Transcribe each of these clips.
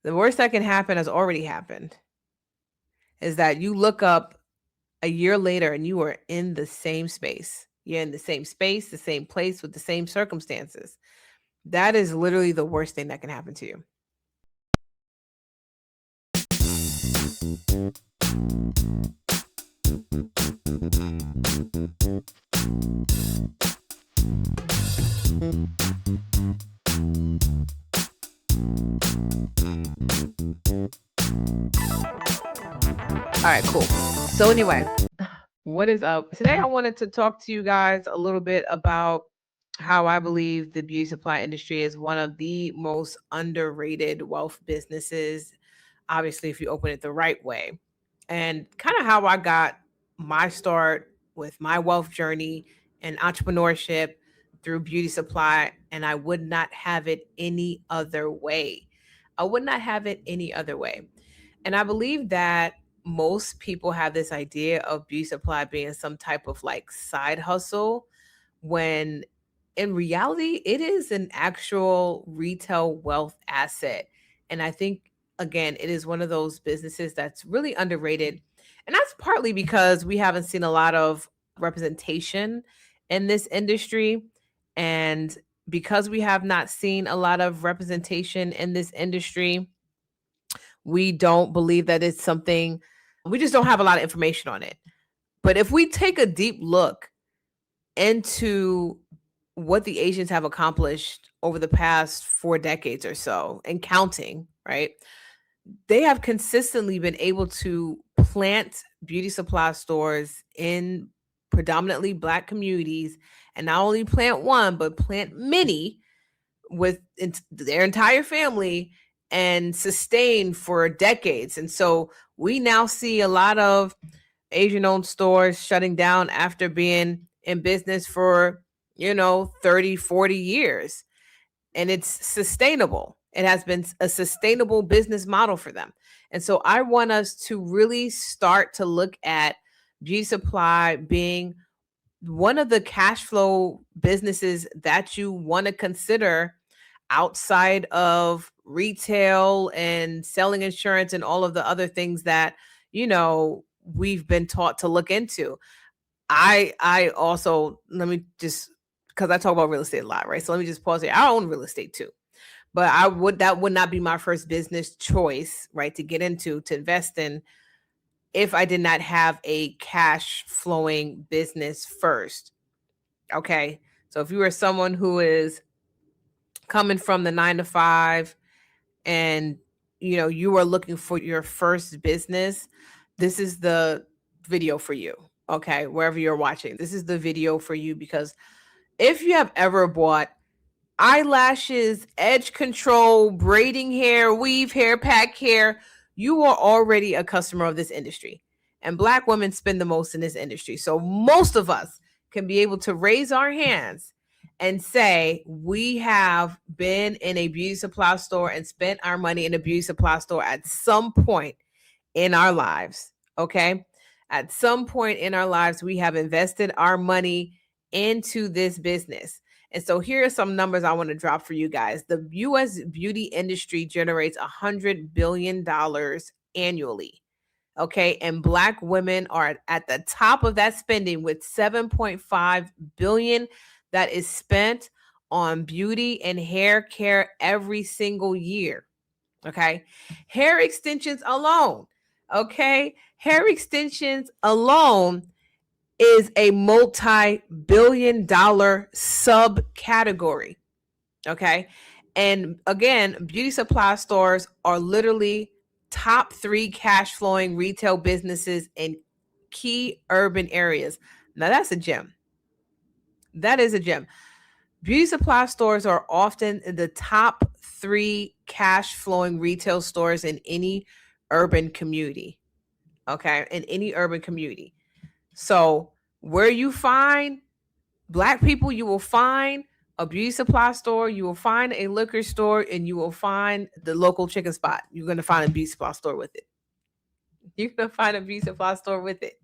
The worst that can happen has already happened, is that you look up a year later and you are in the same space. You're in the same space, the same place with the same circumstances. That is literally the worst thing that can happen to you. All right, cool. So anyway, what is up? Today I wanted to talk to you guys a little bit about how I believe the beauty supply industry is one of the most underrated wealth businesses. Obviously, if you open it the right way. And kind of how I got my start with my wealth journey and entrepreneurship through beauty supply. And I would not have it any other way. I would not have it any other way. And I believe that most people have this idea of beauty supply being some type of like side hustle, when in reality it is an actual retail wealth asset. And I think, again, it is one of those businesses that's really underrated. And that's partly because we haven't seen a lot of representation in this industry. And because we have not seen a lot of representation in this industry, we don't believe that it's something, we just don't have a lot of information on it. But if we take a deep look into what the Asians have accomplished over the past 4 decades or so and counting, right? They have consistently been able to plant beauty supply stores in predominantly Black communities, and not only plant one, but plant many with their entire family and sustain for decades. And so we now see a lot of Asian owned stores shutting down after being in business for, 30, 40 years. And it's sustainable. It has been a sustainable business model for them. And so I want us to really start to look at beauty supply being one of the cash flow businesses that you want to consider outside of retail and selling insurance and all of the other things that, we've been taught to look into. I also, let me just, because I talk about real estate a lot, right? So let me just pause here. I own real estate too. But that would not be my first business choice, right, to get into, to invest in, if I did not have a cash flowing business first. Okay. So if you are someone who is coming from the 9 to 5 and you are looking for your first business, this is the video for you. Okay. Wherever you're watching, this is the video for you, because if you have ever bought eyelashes, edge control, braiding hair, weave hair, pack hair, you are already a customer of this industry. And Black women spend the most in this industry. So most of us can be able to raise our hands and say we have been in a beauty supply store and spent our money in a beauty supply store at some point in our lives. Okay. At some point in our lives, we have invested our money into this business. And so here are some numbers I want to drop for you guys. The US beauty industry generates $100 billion annually. Okay. And Black women are at the top of that spending with $7.5 billion that is spent on beauty and hair care every single year. Okay. Hair extensions alone. Okay. Hair extensions alone is a multi-billion-dollar subcategory. Okay. And again, beauty supply stores are literally top 3 cash flowing retail businesses in key urban areas. Now that's a gem. That is a gem. Beauty supply stores are often the top 3 cash flowing retail stores in any urban community. Okay. In any urban community. So where you find Black people, you will find a beauty supply store, you will find a liquor store, and you will find the local chicken spot. You're going to find a beauty supply store with it. You're going to find a beauty supply store with it.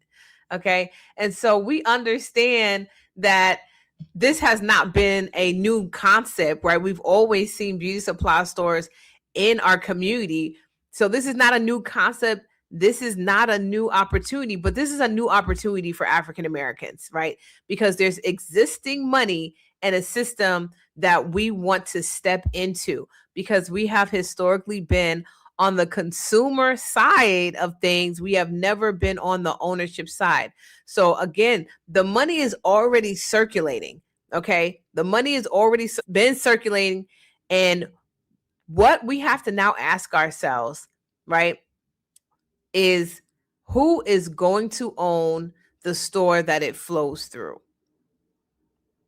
Okay. And so we understand that this has not been a new concept, right? We've always seen beauty supply stores in our community. So this is not a new concept. This is not a new opportunity, but this is a new opportunity for African Americans, right? Because there's existing money and a system that we want to step into, because we have historically been on the consumer side of things. We have never been on the ownership side. So again, the money is already circulating. Okay. The money has already been circulating. And what we have to now ask ourselves, right, is who is going to own the store that it flows through?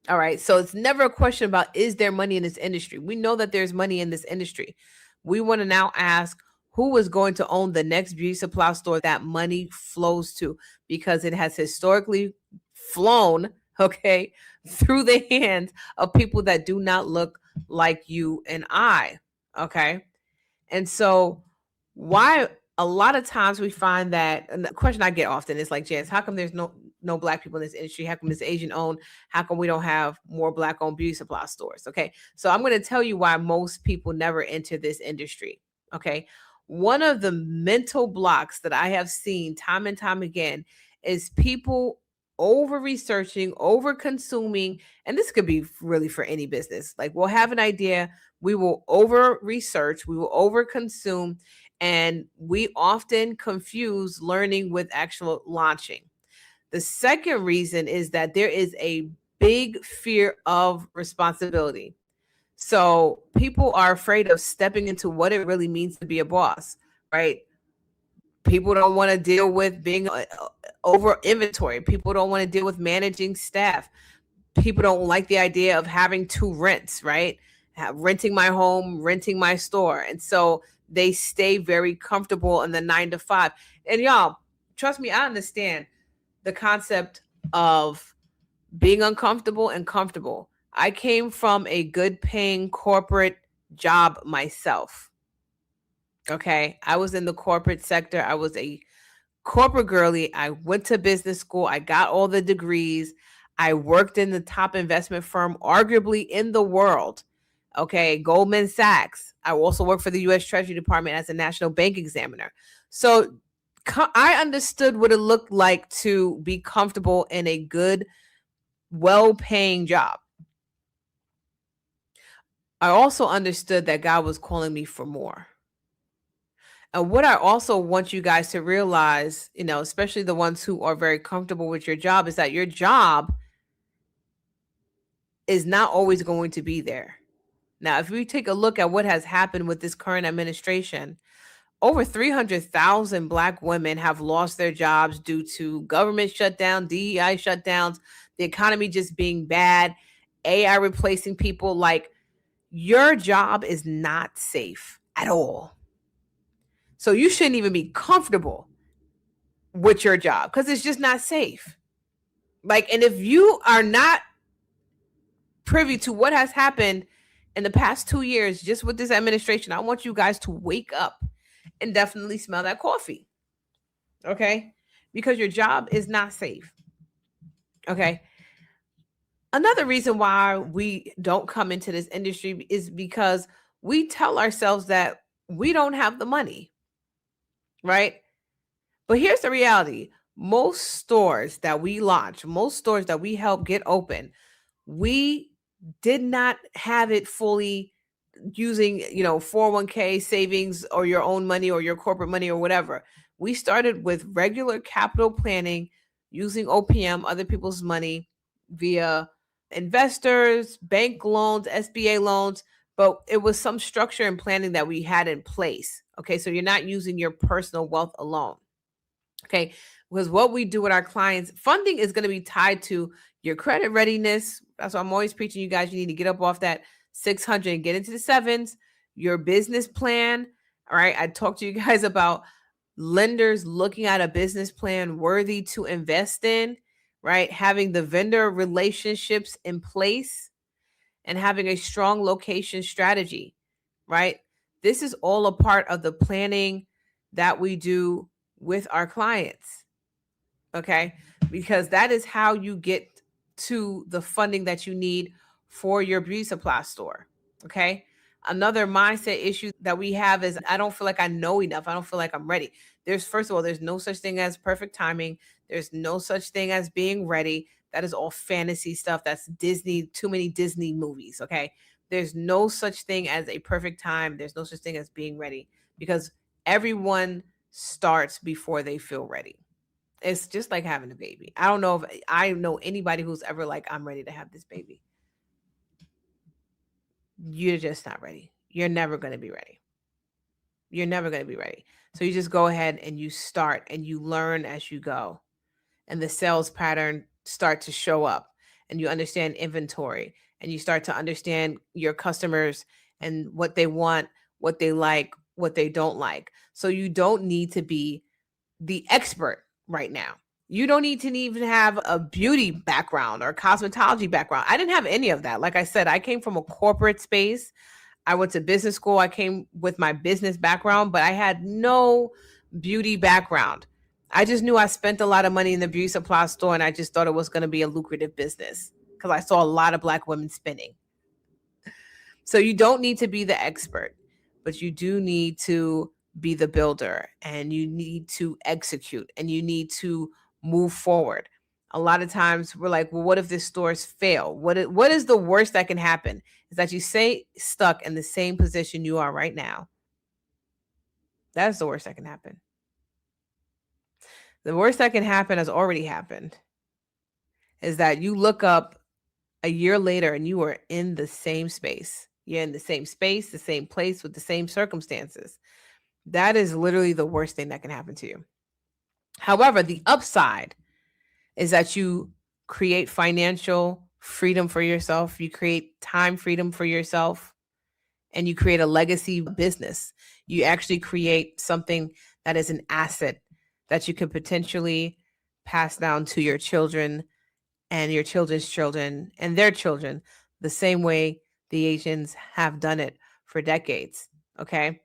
All right. So it's never a question about, is there money in this industry? We know that there's money in this industry. We want to now ask, who is going to own the next beauty supply store that money flows to? Because it has historically flown, okay, through the hands of people that do not look like you and I. Okay. And so, why a lot of times we find that, and the question I get often is like, Janice, how come there's no black people in this industry? How come it's Asian owned? How come we don't have more black owned beauty supply stores? Okay. So I'm going to tell you why most people never enter this industry. Okay. One of the mental blocks that I have seen time and time again is people over researching, over consuming, and this could be really for any business. Like, we'll have an idea, we will over research, we will over consume, and we often confuse learning with actual launching. The second reason is that there is a big fear of responsibility. So people are afraid of stepping into what it really means to be a boss, right? People don't want to deal with being over inventory. People don't want to deal with managing staff. People don't like the idea of having two rents, right? Renting my home, renting my store. And so they stay very comfortable in the 9 to 5. And y'all, trust me, I understand the concept of being uncomfortable and comfortable. I came from a good paying corporate job myself. Okay. I was in the corporate sector. I was a corporate girly. I went to business school. I got all the degrees. I worked in the top investment firm, arguably in the world. Okay, Goldman Sachs. I also worked for the U.S. Treasury Department as a national bank examiner. So I understood what it looked like to be comfortable in a good, well-paying job. I also understood that God was calling me for more. And what I also want you guys to realize, especially the ones who are very comfortable with your job, is that your job is not always going to be there. Now, if we take a look at what has happened with this current administration, over 300,000 Black women have lost their jobs due to government shutdown, DEI shutdowns, the economy just being bad, AI replacing people. Like, your job is not safe at all. So you shouldn't even be comfortable with your job because it's just not safe. Like, and if you are not privy to what has happened in the past 2 years, just with this administration, I want you guys to wake up and definitely smell that coffee. Okay? Because your job is not safe. Okay? Another reason why we don't come into this industry is because we tell ourselves that we don't have the money. Right? But here's the reality. Most stores that we launch, most stores that we help get open, we did not have it fully using 401k savings or your own money or your corporate money or whatever. We started with regular capital planning, using OPM, other people's money, via investors, bank loans, SBA loans, but it was some structure and planning that we had in place. Okay, so you're not using your personal wealth alone. Okay, because what we do with our clients, funding is going to be tied to your credit readiness. That's why I'm always preaching you guys, you need to get up off that 600 and get into the sevens, your business plan. All right, I talked to you guys about lenders looking at a business plan worthy to invest in, right? Having the vendor relationships in place and having a strong location strategy, right? This is all a part of the planning that we do with our clients. Okay? Because that is how you get to the funding that you need for your beauty supply store. Okay? Another mindset issue that we have is I don't feel like I know enough. I don't feel like I'm ready. First of all, there's no such thing as perfect timing. There's no such thing as being ready. That is all fantasy stuff. That's Disney, too many Disney movies. Okay. There's no such thing as a perfect time. There's no such thing as being ready because everyone starts before they feel ready. It's just like having a baby. I don't know if I know anybody who's ever like, I'm ready to have this baby. You're just not ready. You're never going to be ready. You're never going to be ready. So you just go ahead and you start and you learn as you go. And the sales pattern start to show up and you understand inventory and you start to understand your customers and what they want, what they like, what they don't like. So you don't need to be the expert right now. You don't need to even have a beauty background or cosmetology background. I didn't have any of that. Like I said, I came from a corporate space. I went to business school. I came with my business background, but I had no beauty background. I just knew I spent a lot of money in the beauty supply store and I just thought it was going to be a lucrative business because I saw a lot of Black women spending. So you don't need to be the expert, but you do need to be the builder and you need to execute and you need to move forward. A lot of times we're like, well, what if this stores fail? What is the worst that can happen? Is that you stay stuck in the same position you are right now. That's the worst that can happen. The worst that can happen has already happened. Is that you look up a year later and you are in the same space. You're in the same space, the same place with the same circumstances. That is literally the worst thing that can happen to you. However, the upside is that you create financial freedom for yourself, you create time freedom for yourself, and you create a legacy business. You actually create something that is an asset that you can potentially pass down to your children and your children's children and their children, the same way the Asians have done it for decades. Okay.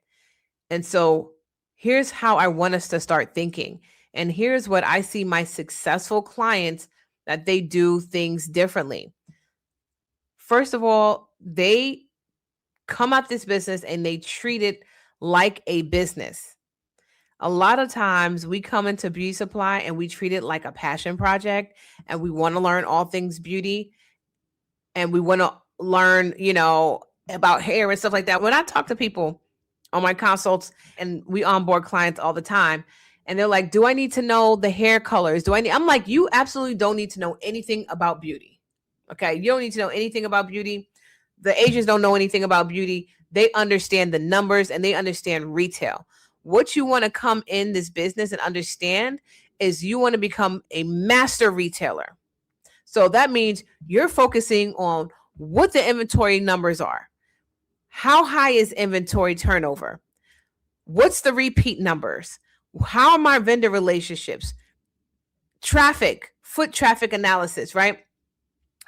And so here's how I want us to start thinking. And here's what I see my successful clients that they do things differently. First of all, they come at this business and they treat it like a business. A lot of times we come into beauty supply and we treat it like a passion project and we want to learn all things beauty and we want to learn, about hair and stuff like that. When I talk to people on my consults and we onboard clients all the time and they're like, do I need to know the hair colors? I'm like, you absolutely don't need to know anything about beauty. Okay. You don't need to know anything about beauty. The Asians don't know anything about beauty. They understand the numbers and they understand retail. What you want to come in this business and understand is you want to become a master retailer. So that means you're focusing on what the inventory numbers are. How high is inventory turnover? What's the repeat numbers? How are my vendor relationships? Traffic, foot traffic analysis, right?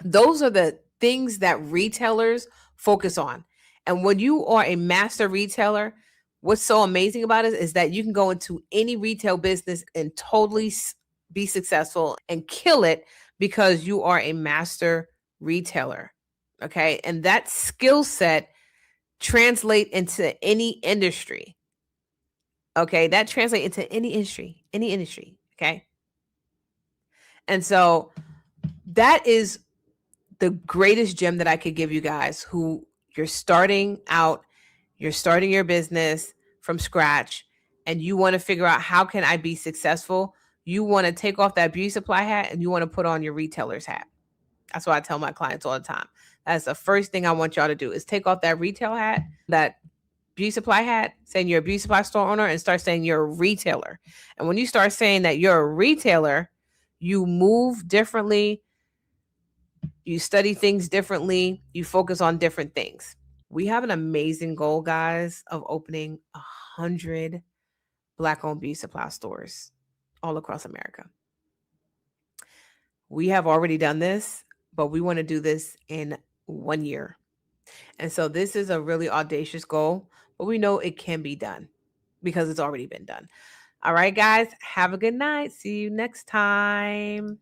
Those are the things that retailers focus on. And when you are a master retailer, what's so amazing about it is that you can go into any retail business and totally be successful and kill it because you are a master retailer. Okay. And that skill set translate into any industry. Okay. That translate into any industry. Okay. And so that is the greatest gem that I could give you guys who you're starting out, you're starting your business from scratch and you want to figure out how can I be successful? You want to take off that beauty supply hat and you want to put on your retailer's hat. That's what I tell my clients all the time. That's the first thing I want y'all to do is take off that retail hat, that beauty supply hat, saying you're a beauty supply store owner and start saying you're a retailer. And when you start saying that you're a retailer, you move differently, you study things differently, you focus on different things. We have an amazing goal, guys, of opening 100 Black-owned beauty supply stores all across America. We have already done this, but we want to do this in 1 year. And so this is a really audacious goal, but we know it can be done because it's already been done. All right, guys, have a good night. See you next time.